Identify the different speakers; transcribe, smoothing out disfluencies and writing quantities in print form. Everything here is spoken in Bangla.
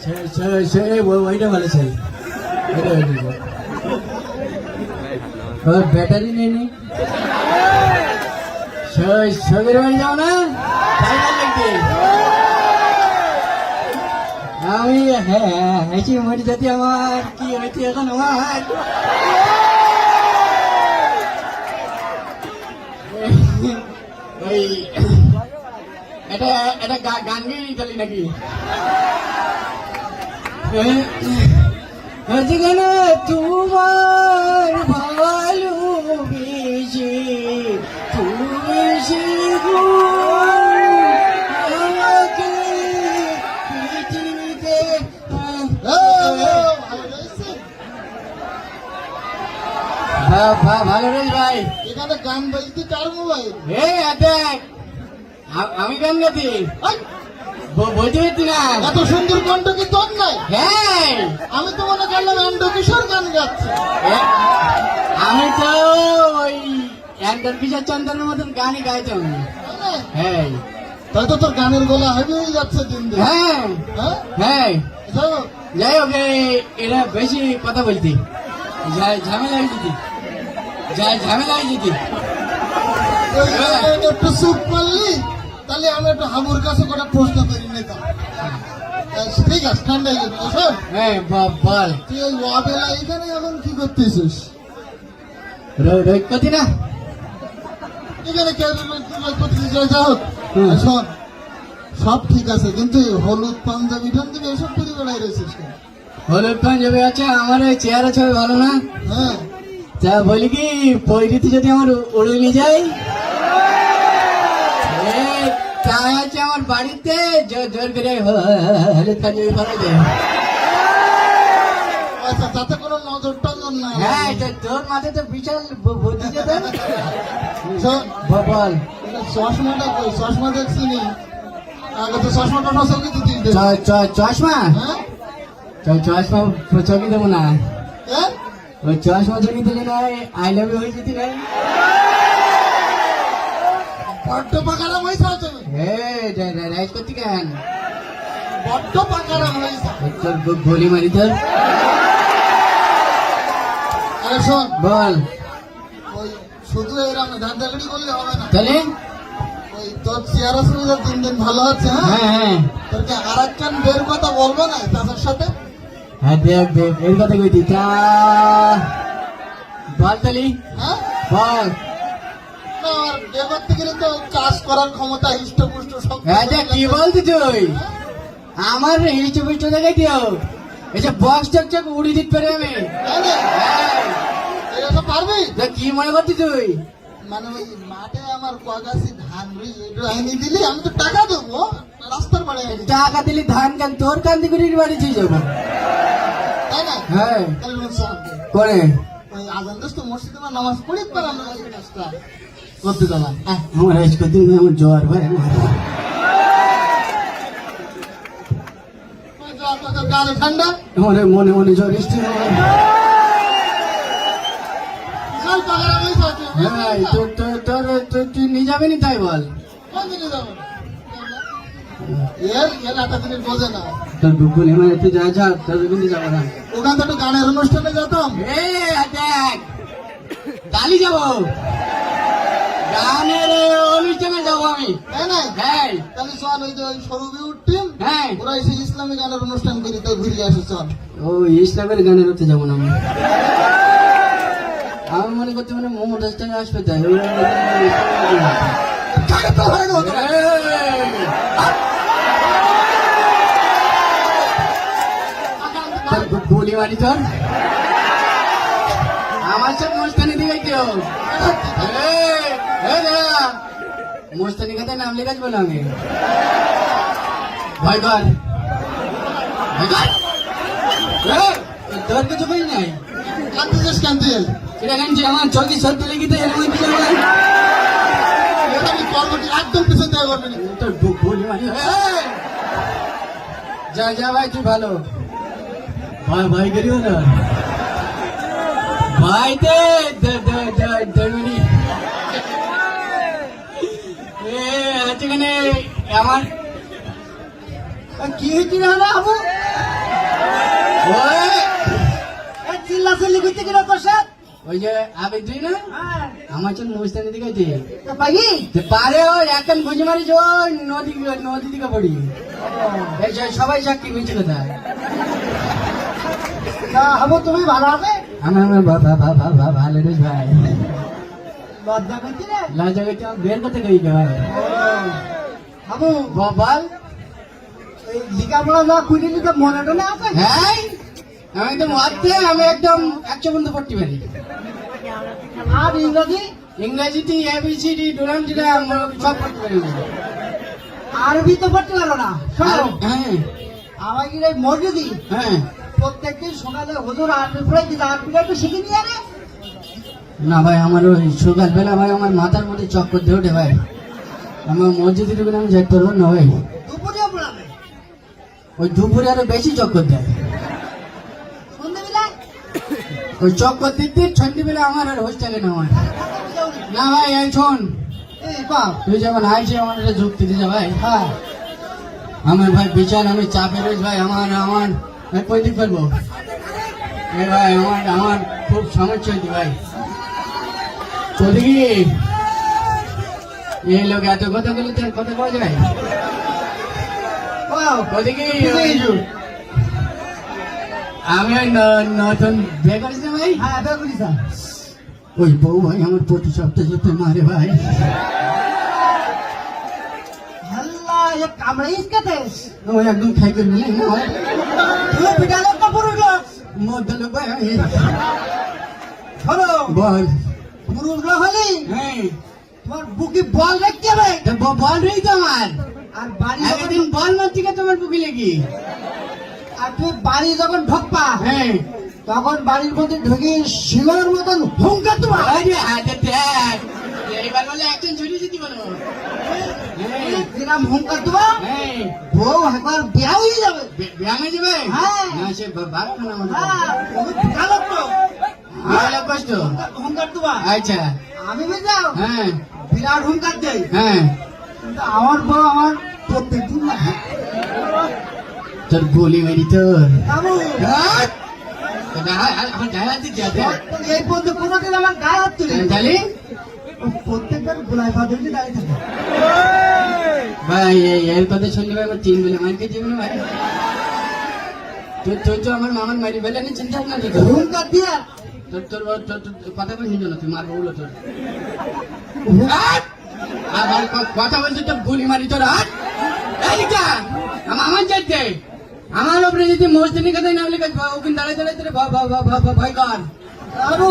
Speaker 1: ওইটা ভালো চাই, ব্যাটারি নেই নি সবের বাড়ি যাও না আমি হ্যাঁ মরি যাতে আমার কি হয়েছে এখন আমার ওই এটা গান গেয়ে চলি নাকি যেখানে তোমার ভালোবেসে তুমি আমাকে পৃথিবীতে ভালো রে ভাই
Speaker 2: এখানে গান বাজতে কার মোবাইল?
Speaker 1: দেখ আমি গান গাতি বলতে পারছি না।
Speaker 2: এত সুন্দর কণ্ঠ কি তোর নাই?
Speaker 1: হ্যাঁ
Speaker 2: আমি তো মনে করলাম অ্যান্ড্র কিশোর গান গাচ্ছে।
Speaker 1: আমি তো ওই অ্যান্ড্র কিশোর চন্দ্রের মতন গানই গাইতাম। হ্যাঁ
Speaker 2: তাই তো তোর গানের গলা হেভি হয়ে যাচ্ছে দিন দিন।
Speaker 1: হ্যাঁ হ্যাঁ যাই হোক এরা বেশি কথা বলতি ঝামেলা যেতি ঝামেলা যেতি
Speaker 2: একটু চুপ করলি তাহলে আমি একটু হাবুর কাছে কোনো প্রশ্ন করি নিতাম। ঠিক আছে ঠান্ডা হয়ে গেছে।
Speaker 1: হ্যাঁ বল
Speaker 2: তুই ওই ওয়াবেলা এখানে এখন কি করতেছিস?
Speaker 1: রোহিত কতি না
Speaker 2: এখানে করতেছিস? যা হোক শোন, সব ঠিক আছে কিন্তু হলুদ পাঞ্জাবি টাঞ্জাবি এসব করে বেড়াই রয়েছিস।
Speaker 1: হলুদ পাঞ্জাবি আছে আমার ওই চেহারা ছবি ভালো না।
Speaker 2: হ্যাঁ
Speaker 1: তা বলি কি পৈরিতে যদি আমার উড়ে নিয়ে যাই তাই আছে আমার বাড়িতে জোর করে হলুদ পাঞ্জাবি পরে দেয়।
Speaker 2: আচ্ছা তাতে কোনো নজর টজর না?
Speaker 1: হ্যাঁ তোর মাথায় তো বিশাল বুদ্ধি যেতে বল।
Speaker 2: চশমাটা কই? চশমা দেখছি নি আগে তো চশমাটা নসল কি দিতে।
Speaker 1: চশমা চশমা চকি দেবো না। ওই চশমা চকি দিলে না আই লাভ ইউ হয়ে যেতি না।
Speaker 2: বড্ড পাকারাম হয়েছে তুমি।
Speaker 1: রাইজ করতি কেন?
Speaker 2: বড্ড পাকারাম হয়েছে।
Speaker 1: তোর গলি মারি তোর।
Speaker 2: আরে শোন
Speaker 1: বল
Speaker 2: ওই শুধু এরকম ধান্দাগড়ি করলে হবে না।
Speaker 1: তাহলে
Speaker 2: ওই তোর চেহারা সুবিধা দিন দিন ভালো হচ্ছে।
Speaker 1: হ্যাঁ হ্যাঁ
Speaker 2: তোকে আর একজন বের কথা বলবো না তাদের সাথে?
Speaker 1: হ্যাঁ দেখ এর কথা কইতি তা বল তালি।
Speaker 2: হ্যাঁ
Speaker 1: বল
Speaker 2: না আর বিয়ে করতে গেলে তো কাজ করার ক্ষমতা হৃষ্টপুষ্ট সব।
Speaker 1: হ্যাঁ দেখ কি বলতি তুই আমার হিস্টপুষ্ট দেখাই দিও এসব বক্স চক উড়ি দিতে পারে আমি।
Speaker 2: এটা তো পারবি?
Speaker 1: দেখ কি মনে করতি তুই
Speaker 2: মানে ওই মাঠে আমার কগাছি ধান এনে দিলি আমি তো টাকা দেবো রাস্তার বাড়ি
Speaker 1: টাকা দিলি ধান কান তোর কান্দি করে বাড়ি ছিল যাবো।
Speaker 2: তাই না?
Speaker 1: হ্যাঁ
Speaker 2: তাহলে
Speaker 1: করে
Speaker 2: ওই আজান দোস্ত মসজিদে আমার নামাজ পড়ি পার আমরা এই কাজটা করতে দেওয়া।
Speaker 1: আমার আজ কদিন আমার জ্বর ভাই
Speaker 2: গালে ঠান্ডা
Speaker 1: আমার মনে মনে জ্বর এসছে।
Speaker 2: বিশাল পাগারা হয়েছে।
Speaker 1: হ্যাঁ তুই নিয়ে যাবি নি তাই বল।
Speaker 2: কোন দিনে যাবো? এর একটা জিনিস বোঝে না।
Speaker 1: তোর বুকুনি মানে তুই যা তোর কিন্তু যাবো না।
Speaker 2: ওখান থেকে গানের অনুষ্ঠানে যেতাম।
Speaker 1: দেখ কালি যাবো গানের অনুষ্ঠানে যাবো আমি।
Speaker 2: তাই না?
Speaker 1: হ্যাঁ
Speaker 2: তাহলে চল ওই যে ওই সরুবি উঠটিম
Speaker 1: হ্যাঁ
Speaker 2: ওরা এসে ইসলামী গানের অনুষ্ঠান করি তো ঘুরে আসে চল।
Speaker 1: ও ইসলামের গানের হতে যাবো না আমি। আমি মনে করতে মানে মোহাম্মদ হাসান আসবে তাই বলি মারি তোর আমার সব মোস্তানি দিকে কেউ মোস্তানি খাতে নাম লেখাস বলে আমি ভয় কর তোর কিছু কই নাই
Speaker 2: কান্দিস কান্দিস
Speaker 1: এটা কানছি আমার চৌকি সত্যি লেগিতে আমি
Speaker 2: কর্মটি একদম পিছন দেওয়া করবে না।
Speaker 1: তোর বলি মারি যা ভাই তুই ভালো ভাই করিও না ভাইতে আমার কি হয়েছিল আবু ওই
Speaker 3: চিল্লা চিল্লি করতে কিনা তোর সাথে
Speaker 1: ওই যে আবেগ তুই না আমার চোখ মুস্তানি দিকে আছে
Speaker 3: পাগি
Speaker 1: পারে ওই এখন বুঝে মারিস ওই নদী দিকে পড়ি এই যে সবাই চাকরি মিছে কথা
Speaker 3: হবো তুমি ভালো হবে
Speaker 1: আমার ভালো রে ভাই
Speaker 3: লজ্জা করছি রে
Speaker 1: লজ্জা করতে বের করতে গই ভাই
Speaker 3: হবো
Speaker 1: বল
Speaker 3: এই লেখাপড়া না খুঁজে তো মনে টনে আছে
Speaker 1: হ্যাঁ আমি একদম হাতে আমি একদম 100 পর্যন্ত পড়তে পারি
Speaker 3: আর ইংরেজি
Speaker 1: ইংরেজিতে এবিসিডি ডোরাম যেটা সব পড়তে পারি
Speaker 3: আরবি তো পড়তে পারো না শোনো
Speaker 1: হ্যাঁ
Speaker 3: আমাকে এই মসজিদি
Speaker 1: হ্যাঁ
Speaker 3: প্রত্যেকদিন সকালে হুজুর আরবি পড়াই দিতে আরবিটা একটু শিখে নিয়ে রে
Speaker 1: না ভাই আমার ওই সকালবেলা ভাই আমার মাথার মধ্যে চক্কর দিয়ে ওঠে ভাই আমার মসজিদে ঢুকে আমি যাইতে পারবো না ভাই
Speaker 3: দুপুরেও পড়াবে
Speaker 1: ওই দুপুরে আরো বেশি চক্কর দেয়
Speaker 3: সন্ধ্যেবেলায়
Speaker 1: ওই চক্কর দিতে সন্ধ্যেবেলা আমার আর হোস থাকে না আমার না ভাই এই শোন
Speaker 3: এই বাপ
Speaker 1: তুই যেমন আইছি আমার একটা যুক্তি দিতে ভাই
Speaker 3: হ্যাঁ
Speaker 1: আমার ভাই বিচার আমি চাপে রয়েছি ভাই আমার আমার আমি কই দিক পারবো এ ভাই আমার খুব সমস্যা হয়েছে ভাই ওদিকে এই লোক এত কথা বলে তার কথা কওয়া যায় ওদিকে আমি ওই নতুন বিয়ে করিস না ভাই
Speaker 3: হ্যাঁ এটা করি স্যার
Speaker 1: ওই বউ ভাই আমার প্রতি সপ্তাহে সপ্তাহে মারে ভাই
Speaker 3: আল্লাহ এ কামড়াইস কেতে
Speaker 1: ওই একদম খাই করে নিলে না ভাই
Speaker 3: তুই পিটালো তো পুরুষ লোক
Speaker 1: মধ্যে লোক ভাই
Speaker 3: শোনো
Speaker 1: বল
Speaker 3: পুরুষ লোক হলি
Speaker 1: হ্যাঁ
Speaker 3: তোমার বুকে বল রাখতে হবে
Speaker 1: তা বল রই তো আমার
Speaker 3: আর বাড়ি
Speaker 1: একদিন বল মারছি তোমার বুকে লেগে
Speaker 3: আর তুই বাড়ি যখন ঢোকবা
Speaker 1: হ্যাঁ
Speaker 3: তখন বাড়ির মধ্যে ঢুকে শিগরের মতন হুঙ্কার তোমার
Speaker 1: আরে হাতে দেখ এইবার বলে একজন ছুটি দিতে বলো
Speaker 3: যেরাম হুঙ্কার তোমার
Speaker 1: হ্যাঁ
Speaker 3: বউ একবার বিয়া হয়ে যাবে
Speaker 1: ব্যায়ামে যাবে
Speaker 3: হ্যাঁ।
Speaker 1: না সে বাড়খানা আমাদের
Speaker 3: হ্যাঁ তুমি পিটালো তো
Speaker 1: ভালো কষ্ট
Speaker 3: হুঙ্কার তোমার
Speaker 1: আচ্ছা
Speaker 3: আমি বুঝলাম
Speaker 1: হ্যাঁ
Speaker 3: বিরাট হুঙ্কার দেয়
Speaker 1: হ্যাঁ
Speaker 3: কিন্তু আমার বউ আমার প্রত্যেক দিন না
Speaker 1: তোর গুলি মেরি তোর
Speaker 3: বাবু
Speaker 1: আমার গায়ে হাত দিতে আছে
Speaker 3: এই পর্যন্ত কোনোদিন আমার গায়ে হাত তুলে
Speaker 1: তাহলে
Speaker 3: প্রত্যেকবার গোলায় পা ধরে দাঁড়িয়ে থাকে
Speaker 1: ভাই এর কথা শুনলে ভাই আমার 3 বলে মার খেয়েছি ভাই তুই তো আমার মামার মারি ফেলে নি চিন্তা ভাবনা তো
Speaker 3: হুঙ্কার দিয়া
Speaker 1: তোর কথা বলছিস না তুই মারবো বলো তোর আবার কথা বলছিস তো গুলি মারি তোর হাত এইটা আমার যাইতে আমার উপরে যদি মসজিদের কথা না বলে ওখানে দাঁড়ায় দাঁড়ায় তোর ভয় কর
Speaker 3: বাবু